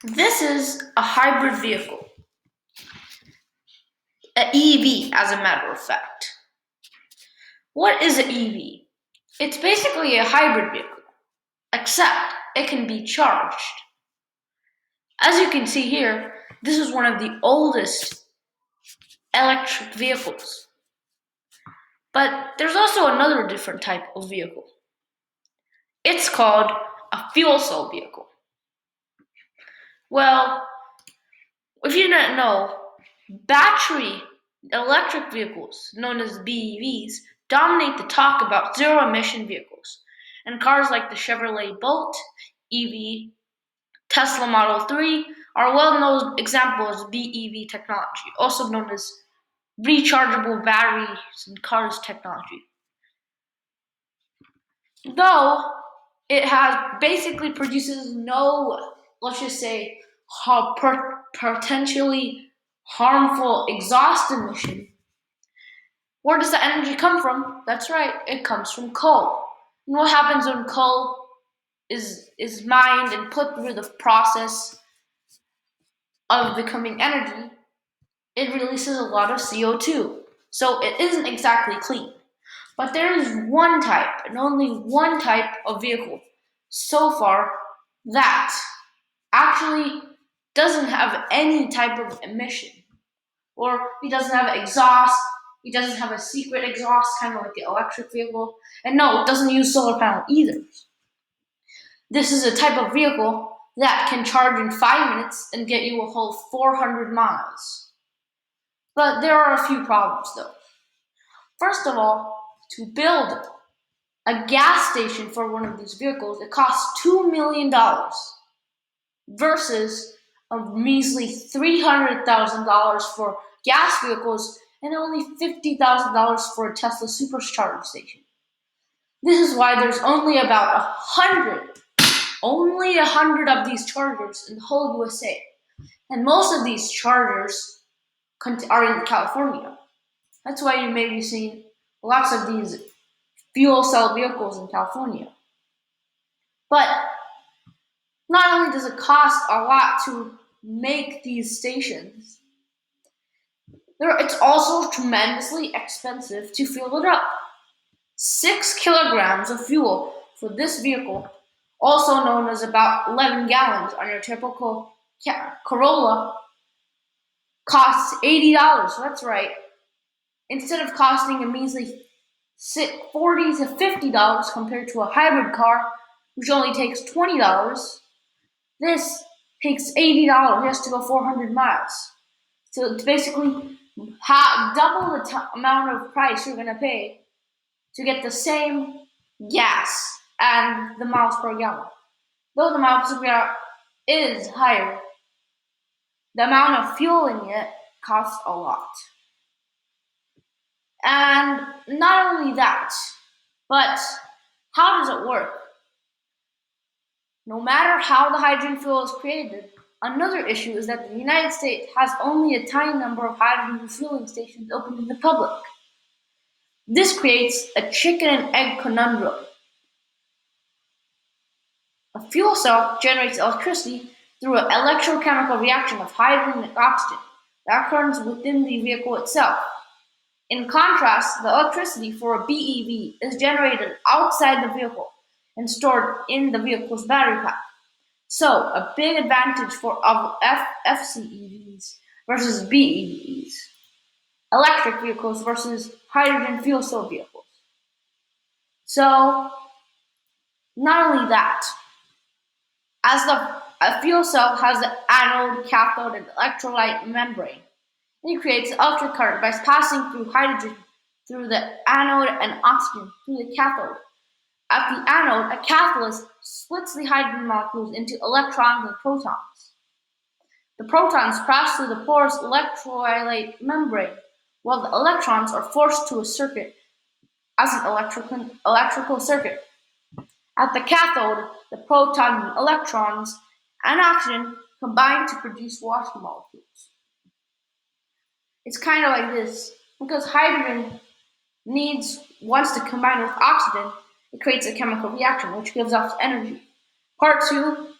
This is a hybrid vehicle, an EV as a matter of fact. What is an EV? It's basically a hybrid vehicle, except it can be charged. As you can see here, this is one of the oldest electric vehicles. But there's also another different type of vehicle. It's called a fuel cell vehicle. Well, if you didn't know, battery electric vehicles, known as BEVs, dominate the talk about zero emission vehicles. And cars like the Chevrolet Bolt EV, Tesla Model 3 are well known examples of BEV technology, also known as rechargeable batteries in cars technology. Though it has basically produces no, let's just say, potentially harmful exhaust emission. Where does the energy come from? That's right, it comes from coal. And what happens when coal is mined and put through the process of becoming energy? It releases a lot of CO2. So it isn't exactly clean. But there is one type, and only one type of vehicle so far that actually doesn't have any type of emission. Or he doesn't have exhaust, he doesn't have a secret exhaust, kind of like the electric vehicle. And no, it doesn't use solar panel either. This is a type of vehicle that can charge in 5 minutes and get you a whole 400 miles. But there are a few problems though. First of all, to build a gas station for one of these vehicles, it costs $2 million versus a measly $300,000 for gas vehicles and only $50,000 for a Tesla supercharger station. This is why there's only about 100 of these chargers in the whole USA. And most of these chargers are in California. That's why you may be seeing lots of these fuel cell vehicles in California. But not only does it cost a lot to make these stations, it's also tremendously expensive to fuel it up. 6 kilograms of fuel for this vehicle, also known as about 11 gallons on your typical Corolla, costs $80. That's right. Instead of costing a measly $40 to $50 compared to a hybrid car, which only takes $20, this takes $80 just to go 400 miles. So it's basically double the amount of price you're going to pay to get the same gas and the miles per gallon. Though the miles per gallon is higher, the amount of fuel in it costs a lot. And not only that, but how does it work? No matter how the hydrogen fuel is created, another issue is that the United States has only a tiny number of hydrogen refueling stations open to the public. This creates a chicken and egg conundrum. A fuel cell generates electricity through an electrochemical reaction of hydrogen and oxygen that occurs within the vehicle itself. In contrast, the electricity for a BEV is generated outside the vehicle and stored in the vehicle's battery pack. So, a big advantage for FCEVs versus BEVs, electric vehicles versus hydrogen fuel cell vehicles. So, not only that, as a fuel cell has the anode, cathode, and electrolyte membrane, it creates electric current by passing through hydrogen through the anode and oxygen through the cathode. At the anode, a catalyst splits the hydrogen molecules into electrons and protons. The protons pass through the porous electrolyte membrane, while the electrons are forced to a circuit as an electrical circuit. At the cathode, the protons and electrons and oxygen combine to produce water molecules. It's kind of like this, because hydrogen wants to combine with oxygen, it creates a chemical reaction which gives off energy. Part 2